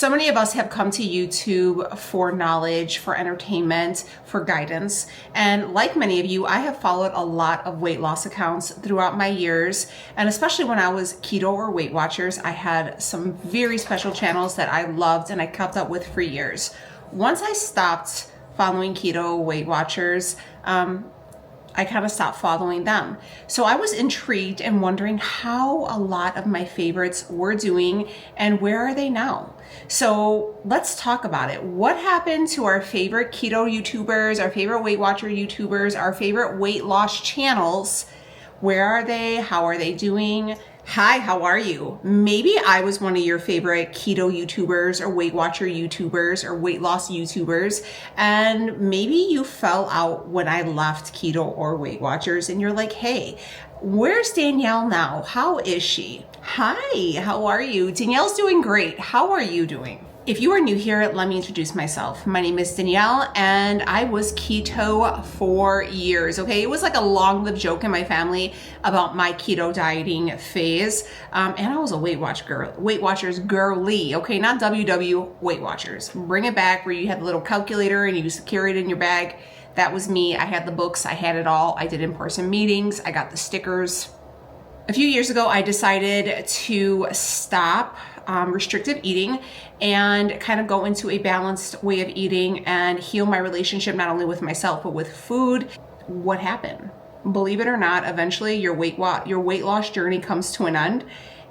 So many of us have come to YouTube for knowledge, for entertainment, for guidance. And like many of you, I have followed a lot of weight loss accounts throughout my years. And especially when I was keto or Weight Watchers, I had some very special channels that I loved and I kept up with for years. Once I stopped following keto Weight Watchers, I kind of stopped following them. So I was intrigued and wondering how a lot of my favorites were doing and where are they now? So let's talk about it. What happened to our favorite keto YouTubers, our favorite Weight Watcher YouTubers, our favorite weight loss channels? Where are they? How are they doing? Hi, how are you? Maybe I was one of your favorite keto YouTubers or Weight Watcher YouTubers or weight loss YouTubers, and maybe you fell out when I left keto or Weight Watchers and you're like, hey, where's Danielle now? How is she? Hi, how are you? Danielle's doing great. How are you doing? If you are new here, let me introduce myself. My name is Danielle and I was keto for years, okay? It was like a long-lived joke in my family about my keto dieting phase. And I was a Weight Watchers girly, okay? Not WW, Weight Watchers. Bring it back where you had the little calculator and you used to carry it in your bag. That was me. I had the books, I had it all. I did in-person meetings, I got the stickers. A few years ago, I decided to stop restrictive eating and kind of go into a balanced way of eating and heal my relationship not only with myself but with food. What happened? Believe it or not, eventually your weight loss journey comes to an end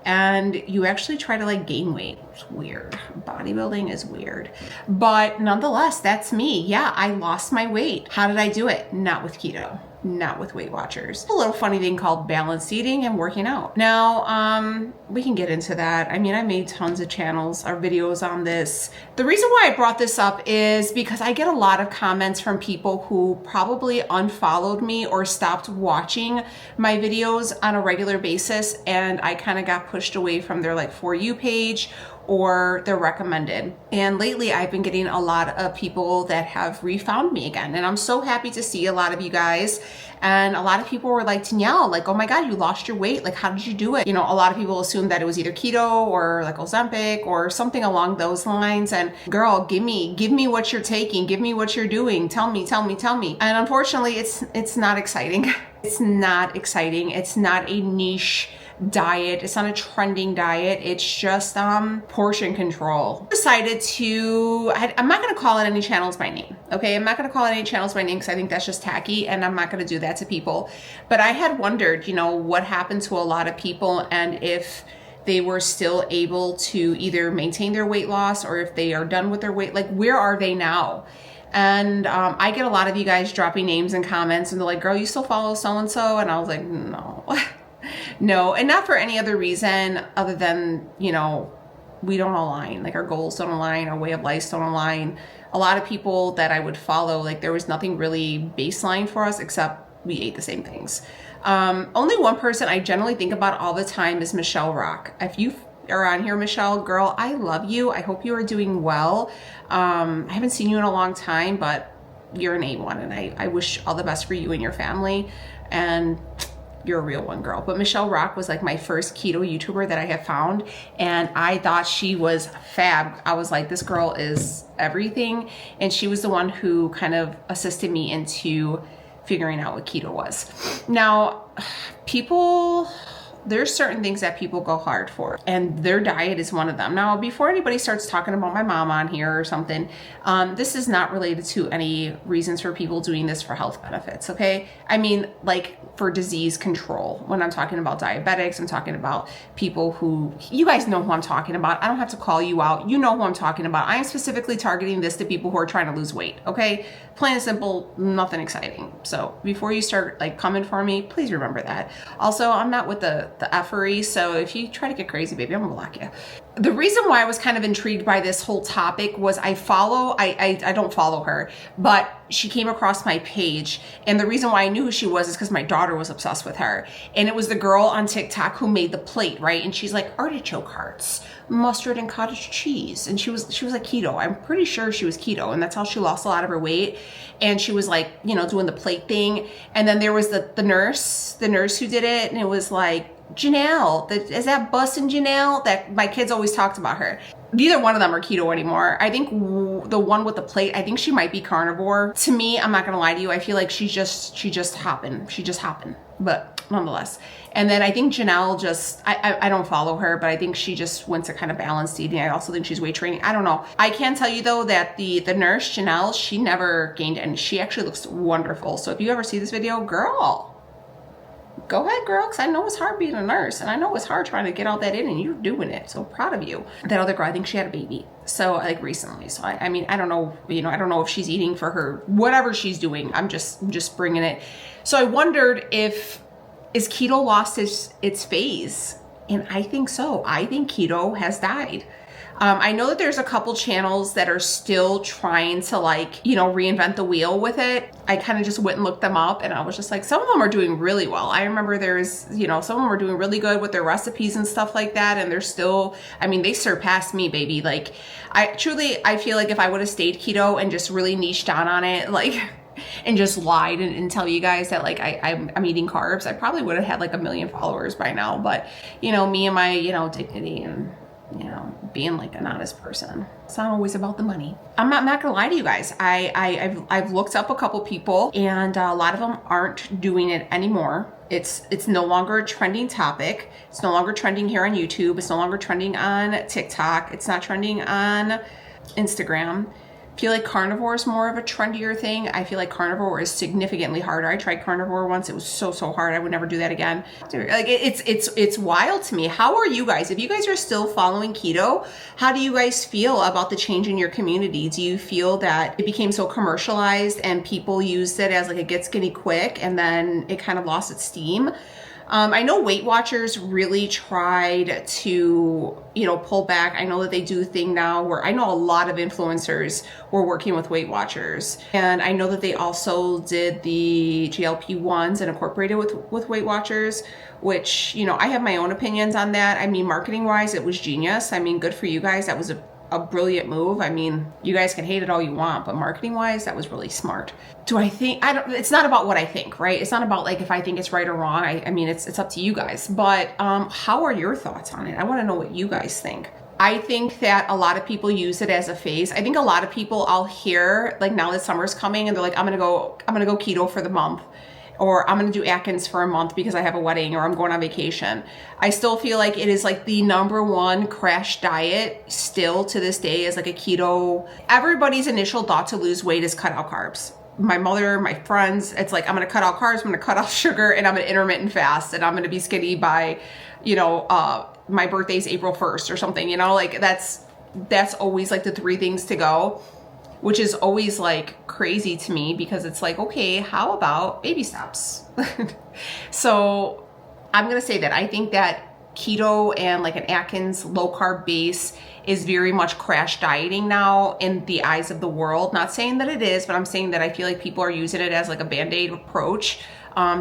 and you actually try to like gain weight. It's weird. Bodybuilding is weird. But nonetheless, that's me. Yeah, I lost my weight. How did I do it? Not with keto. Not with Weight Watchers. A little funny thing called balanced eating and working out. Now, we can get into that. I mean, I made tons of channels or videos on this. The reason why I brought this up is because I get a lot of comments from people who probably unfollowed me or stopped watching my videos on a regular basis, and I kind of got pushed away from their like For You page or they're recommended. And lately I've been getting a lot of people that have refound me again. And I'm so happy to see a lot of you guys. And a lot of people were like, Danielle, like, oh my God, you lost your weight. Like, how did you do it? You know, a lot of people assume that it was either keto or like Ozempic or something along those lines. And girl, give me what you're taking. Give me what you're doing. Tell me. And unfortunately, it's not exciting. It's not exciting. It's not a niche diet. It's not a trending diet. It's just portion control. Decided to, I'm not going to call it any channels by name. Okay. I'm not going to call it any channels by name because I think that's just tacky and I'm not going to do that to people. But I had wondered, you know, what happened to a lot of people and if they were still able to either maintain their weight loss or if they are done with their weight, like where are they now? And I get a lot of you guys dropping names and comments and they're like, girl, you still follow so-and-so? And I was like, no. No, and not for any other reason other than, you know, we don't align. Like our goals don't align, our way of life don't align. A lot of people that I would follow, like there was nothing really baseline for us except we ate the same things. Only one person I generally think about all the time is Michelle Rock. If you are on here, Michelle, girl, I love you. I hope you are doing well. I haven't seen you in a long time, but you're an A1 and I wish all the best for you and your family. And you're a real one, girl. But Michelle Rock was like my first keto YouTuber that I have found. And I thought she was fab. I was like, this girl is everything. And she was the one who kind of assisted me into figuring out what keto was. Now, there's certain things that people go hard for and their diet is one of them. Now, before anybody starts talking about my mom on here or something, this is not related to any reasons for people doing this for health benefits, okay? I mean, like for disease control. When I'm talking about diabetics, I'm talking about people who, you guys know who I'm talking about. I don't have to call you out. You know who I'm talking about. I am specifically targeting this to people who are trying to lose weight, okay? Plain and simple, nothing exciting. So before you start like coming for me, please remember that. Also, I'm not with the effery, so if you try to get crazy, baby, I'm gonna block you. The reason why I was kind of intrigued by this whole topic was I don't follow her, but she came across my page. And the reason why I knew who she was is because my daughter was obsessed with her. And it was the girl on TikTok who made the plate, right? And she's like, artichoke hearts, mustard and cottage cheese. And she was like keto. I'm pretty sure she was keto. And that's how she lost a lot of her weight. And she was like, you know, doing the plate thing. And then there was the nurse who did it. And it was like, Janelle, is that bussin' Janelle? That my kids always always talked about her. Neither one of them are keto anymore. I think the one with the plate, I think she might be carnivore. To me, I'm not gonna lie to you, I feel like she just happened. She just happened, but nonetheless. And then I think Janelle I don't follow her, but I think she just went to kind of balanced eating. I also think she's weight training. I don't know. I can tell you though that the nurse, Janelle, she never gained any. She actually looks wonderful. So if you ever see this video, girl, go ahead, girl, because I know it's hard being a nurse, and I know it's hard trying to get all that in, and you're doing it. So proud of you. That other girl, I think she had a baby. So like recently. So I mean, I don't know, you know, I don't know if she's eating for her, whatever she's doing. I'm just bringing it. So I wondered is keto lost its phase? And I think so. I think keto has died. I know that there's a couple channels that are still trying to like, you know, reinvent the wheel with it. I kind of just went and looked them up, and I was just like, some of them are doing really well. I remember there's, you know, some of them are doing really good with their recipes and stuff like that. And they're still, I mean, they surpassed me, baby. Like I feel like if I would have stayed keto and just really niched down on it, like, and just lied and tell you guys that like I'm eating carbs, I probably would have had like 1 million followers by now. But you know, me and my, you know, dignity and, you know, being like an honest person, it's not always about the money. I'm not gonna lie to you guys. I've looked up a couple people, and a lot of them aren't doing it anymore. It's no longer a trending topic. It's no longer trending here on YouTube. It's no longer trending on TikTok. It's not trending on Instagram. I feel like carnivore is more of a trendier thing. I feel like carnivore is significantly harder. I tried carnivore once. It was so hard. I would never do that again. Like it's wild to me. How are you guys? If you guys are still following keto, how do you guys feel about the change in your community? Do you feel that it became so commercialized and people used it as like a get skinny quick, and then it kind of lost its steam? I know Weight Watchers really tried to, you know, pull back. I know that they do a thing now where I know a lot of influencers were working with Weight Watchers. And I know that they also did the GLP-1s and incorporated with Weight Watchers, which, you know, I have my own opinions on that. I mean, marketing wise, it was genius. I mean, good for you guys. That was a brilliant move. I mean, you guys can hate it all you want, but marketing wise, that was really smart. Do I think, it's not about what I think, right? It's not about like if I think it's right or wrong. I mean, it's up to you guys, but how are your thoughts on it? I want to know what you guys think. I think that a lot of people use it as a phase. I think a lot of people I'll hear like now that summer's coming and they're like, I'm gonna go keto for the month, or I'm gonna do Atkins for a month because I have a wedding, or I'm going on vacation. I still feel like it is like the #1 crash diet still to this day is like a keto. Everybody's initial thought to lose weight is cut out carbs. My mother, my friends, it's like, I'm gonna cut out carbs, I'm gonna cut out sugar, and I'm gonna intermittent fast, and I'm gonna be skinny by, you know, my birthday's April 1st or something, you know, like that's always like the 3 things to go, which is always like crazy to me because it's like, okay, how about baby steps? So I'm gonna say that I think that keto and like an Atkins low carb base is very much crash dieting now in the eyes of the world. Not saying that it is, but I'm saying that I feel like people are using it as like a band-aid approach,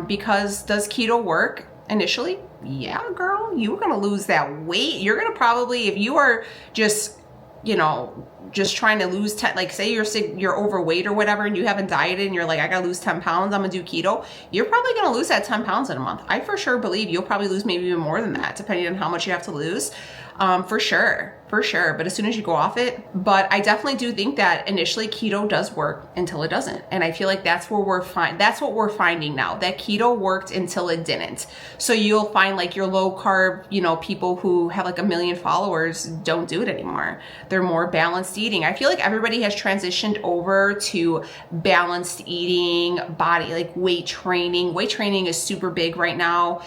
because does keto work initially? Yeah, girl, you're gonna lose that weight. You're gonna probably, if you are just, you know, just trying to lose 10, like say you're overweight or whatever, and you haven't dieted and you're like, I gotta lose 10 pounds, I'm gonna do keto. You're probably gonna lose that 10 pounds in a month. I for sure believe you'll probably lose maybe even more than that, depending on how much you have to lose. For sure. But as soon as you go off it, but I definitely do think that initially keto does work until it doesn't. And I feel like that's what we're finding now, that keto worked until it didn't. So you'll find like your low carb, you know, people who have like 1 million followers don't do it anymore. They're more balanced eating. I feel like everybody has transitioned over to balanced eating, body, like weight training. Weight training is super big right now.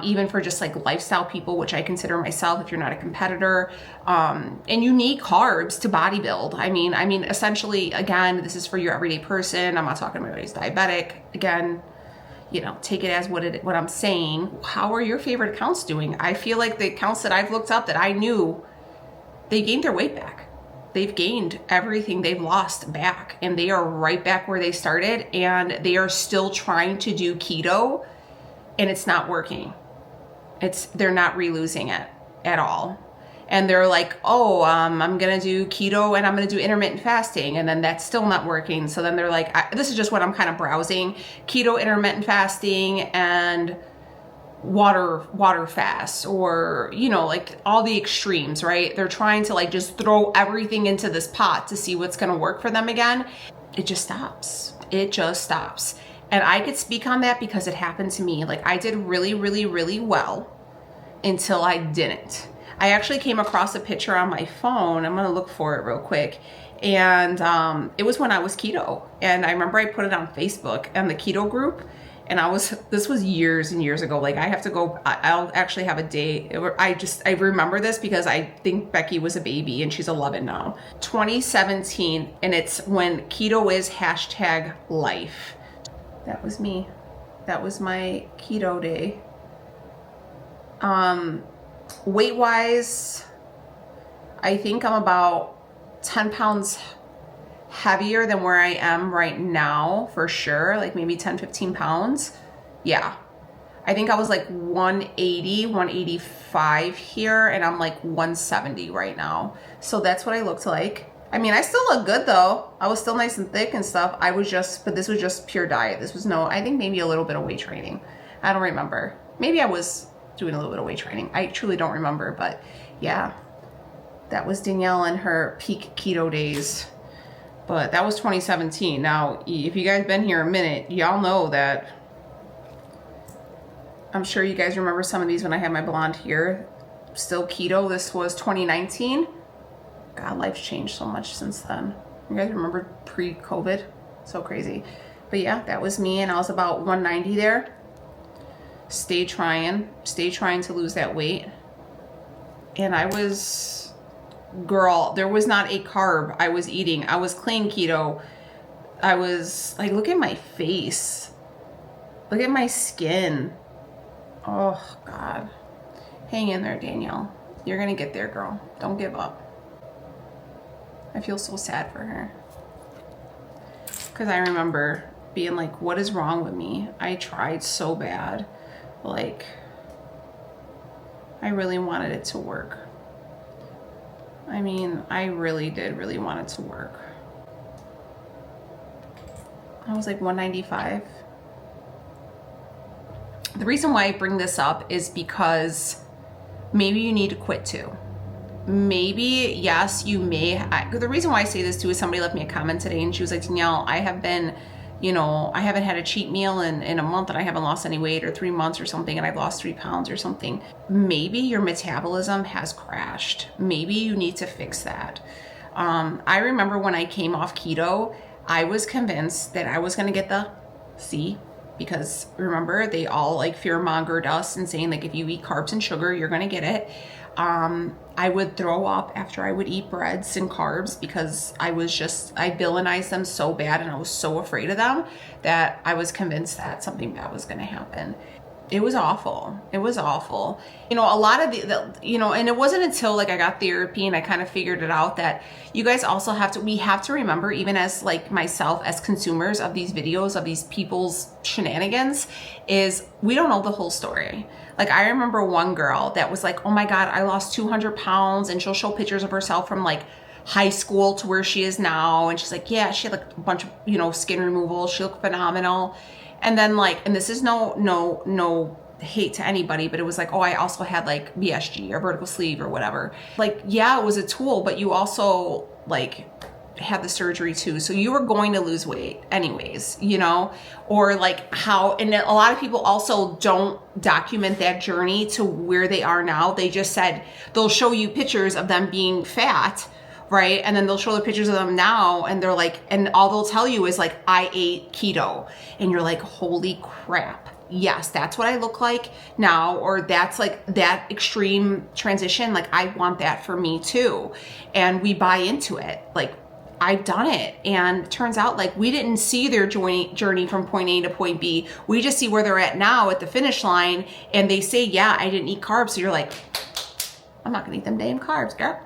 Even for just like lifestyle people, which I consider myself, if you're not a competitor, and you need carbs to bodybuild. I mean, essentially, again, this is for your everyday person. I'm not talking about anybody's diabetic. Again, you know, take it as what I'm saying. How are your favorite accounts doing? I feel like the accounts that I've looked up that I knew, they gained their weight back. They've gained everything they've lost back, and they are right back where they started, and they are still trying to do keto, and it's not working. They're not re-losing it at all. And they're like, oh, I'm gonna do keto and I'm gonna do intermittent fasting, and then that's still not working. So then they're like, this is just what I'm kind of browsing, keto, intermittent fasting, and water fast, or, you know, like all the extremes, right? They're trying to like just throw everything into this pot to see what's going to work for them again. It just stops. It just stops. And I could speak on that because it happened to me. Like I did really, really, really well until I didn't. I actually came across a picture on my phone. I'm going to look for it real quick. And it was when I was keto. And I remember I put it on Facebook and the keto group. And this was years and years ago. Like I have to go, I'll actually have a date. I remember this because I think Becky was a baby and she's 11 now. 2017, and it's when keto is #life. That was me. That was my keto day. Weight wise, I think I'm about 10 pounds heavier than where I am right now, for sure. Like maybe 10, 15 pounds. Yeah. I think I was like 180, 185 here, and I'm like 170 right now. So that's what I looked like. I mean, I still look good though. I was still nice and thick and stuff. But this was just pure diet. This was I think maybe a little bit of weight training. I don't remember. Maybe I was doing a little bit of weight training. I truly don't remember, but yeah. That was Danielle in her peak keto days. But that was 2017. Now, if you guys been here a minute, y'all know that I'm sure you guys remember some of these when I had my blonde hair. Still keto. This was 2019. God, life's changed so much since then. You guys remember pre-COVID? So crazy. But yeah, that was me, and I was about 190 there. Stay trying to lose that weight. And I was, girl, there was not a carb I was eating. I was clean keto. I was like, look at my face. Look at my skin. Oh God. Hang in there, Danielle. You're gonna get there, girl. Don't give up. I feel so sad for her. Because I remember being like, what is wrong with me? I tried so bad. Like, I really wanted it to work. I mean, I really did really want it to work. I was like 195. The reason why I bring this up is because maybe you need to quit too. Maybe, yes, you may. The reason why I say this too is somebody left me a comment today and she was like, Danielle, I have been, you know, I haven't had a cheat meal in a month and I haven't lost any weight, or 3 months or something, and I've lost 3 pounds or something. Maybe your metabolism has crashed. Maybe you need to fix that. I remember when I came off keto, I was convinced that I was going to get the C, because remember, they all like fear-mongered us and saying like, if you eat carbs and sugar, you're going to get it. I would throw up after I would eat breads and carbs because I villainized them so bad and I was so afraid of them that I was convinced that something bad was going to happen. It was awful. It was awful. You know, a lot of you know, and it wasn't until like I got therapy and I kind of figured it out that you guys also we have to remember, even as like myself, as consumers of these videos, of these people's shenanigans, is we don't know the whole story. Like I remember one girl that was like, oh my God, I lost 200 pounds, and she'll show pictures of herself from like high school to where she is now. And she's like, yeah, she had like a bunch of, you know, skin removal. She looked phenomenal. And then like, and this is no hate to anybody, but it was like, oh, I also had like BSG or vertical sleeve or whatever. Like, yeah, it was a tool, but you also like had the surgery too. So you were going to lose weight anyways, you know, or like how, and a lot of people also don't document that journey to where they are now. They just said, they'll show you pictures of them being fat, right? And then they'll show the pictures of them now and they're like, and all they'll tell you is like, I ate keto. And you're like, holy crap. Yes, that's what I look like now. Or that's like that extreme transition. Like I want that for me too. And we buy into it. Like I've done it. And it turns out like we didn't see their journey from point A to point B. We just see where they're at now at the finish line. And they say, yeah, I didn't eat carbs. So you're like, I'm not gonna eat them damn carbs, girl.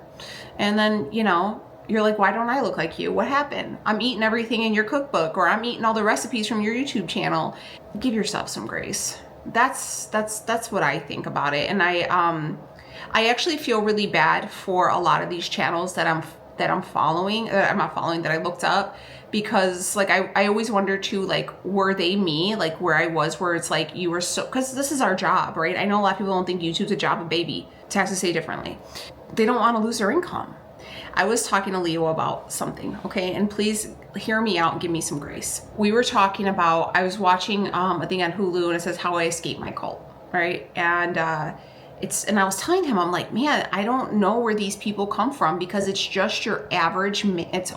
And then, you know, you're like, why don't I look like you? What happened? I'm eating everything in your cookbook, or I'm eating all the recipes from your YouTube channel. Give yourself some grace. That's what I think about it. And I actually feel really bad for a lot of these channels that I'm that I'm following, I'm not following, that I looked up, because like I always wonder too, like, were they me, like where I was, where it's like you were so, because this is our job, right? I know a lot of people don't think YouTube's a job, a baby, to have to say differently. They don't want to lose their income. I was talking to Leo about something, okay? And please hear me out and give me some grace. We were talking about, I was watching a thing on Hulu, and it says How I Escaped My Cult, right? And and I was telling him, I'm like, man, I don't know where these people come from, because it's just your average man. It's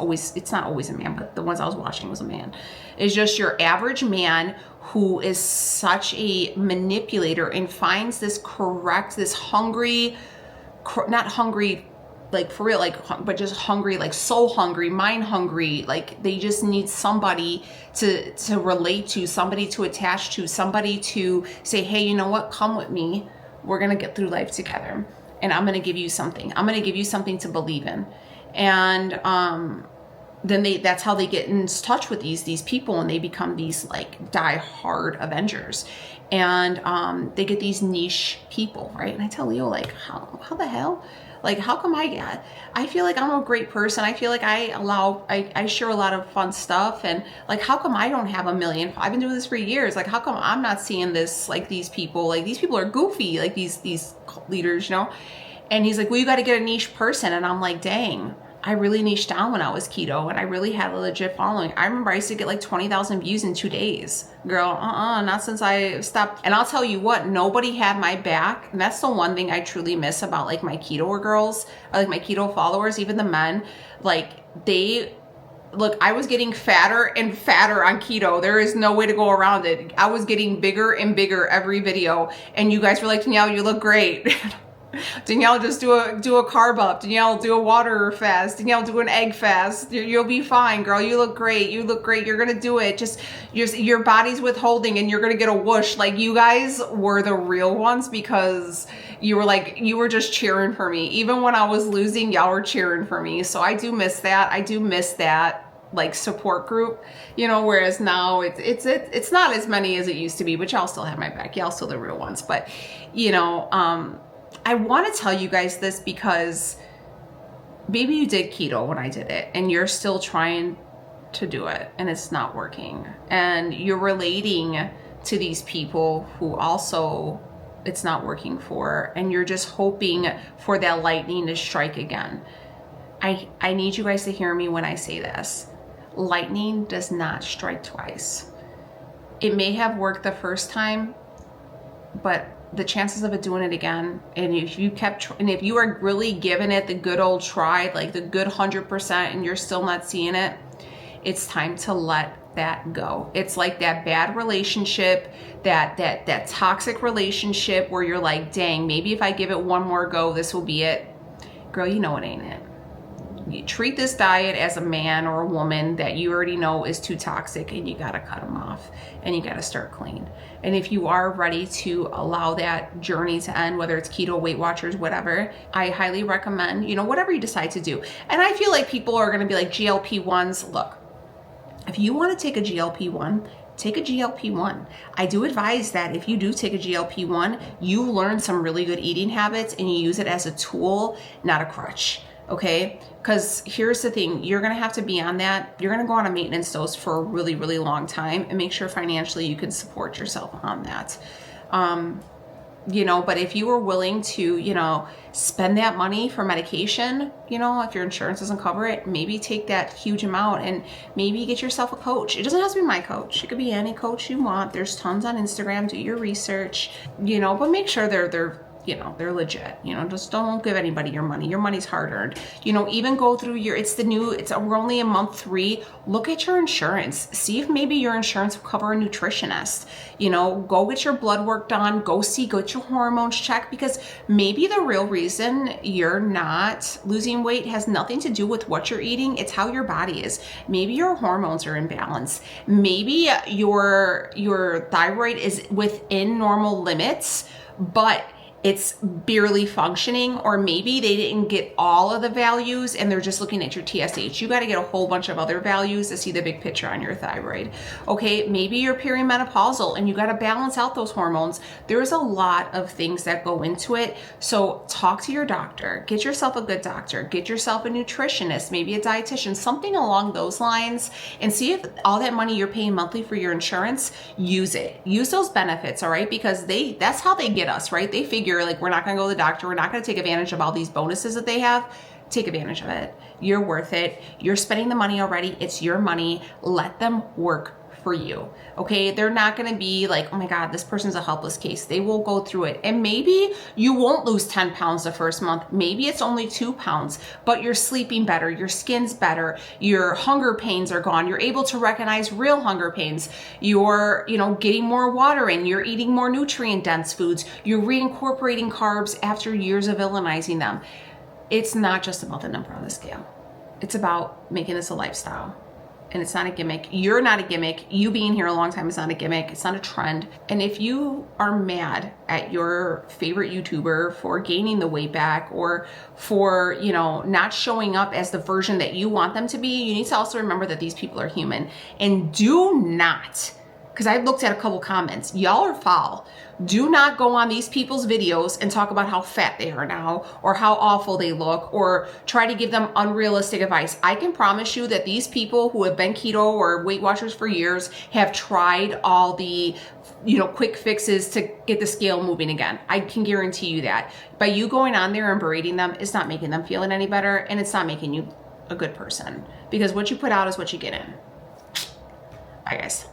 not always a man, but the ones I was watching was a man. It's just your average man who is such a manipulator and finds this hungry, not hungry, like for real, like, but just hungry, like soul hungry, mind hungry. Like they just need somebody to relate to, somebody to attach to, somebody to say, hey, you know what? Come with me. We're going to get through life together. And I'm going to give you something. I'm going to give you something to believe in. And then that's how they get in touch with these people, and they become these like die-hard Avengers. And they get these niche people, right? And I tell Leo, like, how the hell? Like, how come I feel like I'm a great person. I feel like I share a lot of fun stuff. And like, how come I don't have 1 million? I've been doing this for years. Like, how come I'm not seeing this? Like these people are goofy, like these leaders, you know? And he's like, well, you got to get a niche person. And I'm like, dang, I really niched down when I was keto, and I really had a legit following. I remember I used to get like 20,000 views in 2 days. Girl, not since I stopped. And I'll tell you what, nobody had my back. And that's the one thing I truly miss about like my keto girls, or like my keto followers, even the men. Like look, I was getting fatter and fatter on keto. There is no way to go around it. I was getting bigger and bigger every video. And you guys were like, Danielle, you look great. Danielle, just do a carb up. Danielle, do a water fast. Danielle, do an egg fast. You'll be fine, girl. You look great. You look great. You're gonna do it. Just your body's withholding, and you're gonna get a whoosh. Like, you guys were the real ones, because you were just cheering for me. Even when I was losing, y'all were cheering for me. So I do miss that. I do miss that like support group, you know, whereas now it's not as many as it used to be, but y'all still have my back. Y'all still the real ones. But you know, I want to tell you guys this because maybe you did keto when I did it, and you're still trying to do it and it's not working, and you're relating to these people who also it's not working for, and you're just hoping for that lightning to strike again. I need you guys to hear me when I say this. Lightning does not strike twice. It may have worked the first time, but the chances of it doing it again, and if you are really giving it the good old try, like the good 100%, and you're still not seeing it, it's time to let that go. It's like that bad relationship, that toxic relationship where you're like, dang, maybe if I give it one more go, this will be it. Girl, you know it ain't it. You treat this diet as a man or a woman that you already know is too toxic, and you gotta cut them off, and you gotta start clean. And if you are ready to allow that journey to end, whether it's keto, Weight Watchers, whatever, I highly recommend, you know, whatever you decide to do. And I feel like people are gonna be like, GLP-1s, look, if you wanna take a GLP-1, take a GLP-1. I do advise that if you do take a GLP-1, you learn some really good eating habits and you use it as a tool, not a crutch. Okay, because here's the thing, you're gonna have to be on that. You're gonna go on a maintenance dose for a really, really long time, and make sure financially you can support yourself on that. You know, but if you were willing to, you know, spend that money for medication, you know, if your insurance doesn't cover it, maybe take that huge amount and maybe get yourself a coach. It doesn't have to be my coach. It could be any coach you want. There's tons on Instagram. Do your research, you know, but make sure they're you know, they're legit. You know, just don't give anybody your money. Your money's hard earned. You know, even go through we're only in month 3. Look at your insurance. See if maybe your insurance will cover a nutritionist. You know, go get your blood work done. Go get your hormones checked, because maybe the real reason you're not losing weight has nothing to do with what you're eating. It's how your body is. Maybe your hormones are in balance. Maybe your thyroid is within normal limits, but it's barely functioning, or maybe they didn't get all of the values and they're just looking at your TSH. You got to get a whole bunch of other values to see the big picture on your thyroid. Okay, maybe you're perimenopausal and you got to balance out those hormones. There's a lot of things that go into it. So talk to your doctor, get yourself a good doctor, get yourself a nutritionist, maybe a dietitian, something along those lines, and see if all that money you're paying monthly for your insurance, use it. Use those benefits, all right? Because that's how they get us, right? They figure like we're not gonna go to the doctor, we're not gonna take advantage of all these bonuses that they have. Take advantage of it. You're worth it. You're spending the money already. It's your money. Let them work for you. Okay, they're not going to be like, oh my God, this person's a helpless case. They will go through it. And maybe you won't lose 10 pounds the first month. Maybe it's only 2 pounds, but you're sleeping better. Your skin's better. Your hunger pains are gone. You're able to recognize real hunger pains. You're, getting more water in. You're eating more nutrient dense foods. You're reincorporating carbs after years of villainizing them. It's not just about the number on the scale. It's about making this a lifestyle. And it's not a gimmick. You're not a gimmick. You being here a long time is not a gimmick. It's not a trend. And if you are mad at your favorite YouTuber for gaining the weight back, or for, not showing up as the version that you want them to be, you need to also remember that these people are human. And do not, because I looked at a couple comments, y'all are foul. Do not go on these people's videos and talk about how fat they are now, or how awful they look, or try to give them unrealistic advice. I can promise you that these people who have been keto or Weight Watchers for years have tried all the quick fixes to get the scale moving again. I can guarantee you that. By you going on there and berating them, it's not making them feel any better, and it's not making you a good person, because what you put out is what you get in. Bye guys.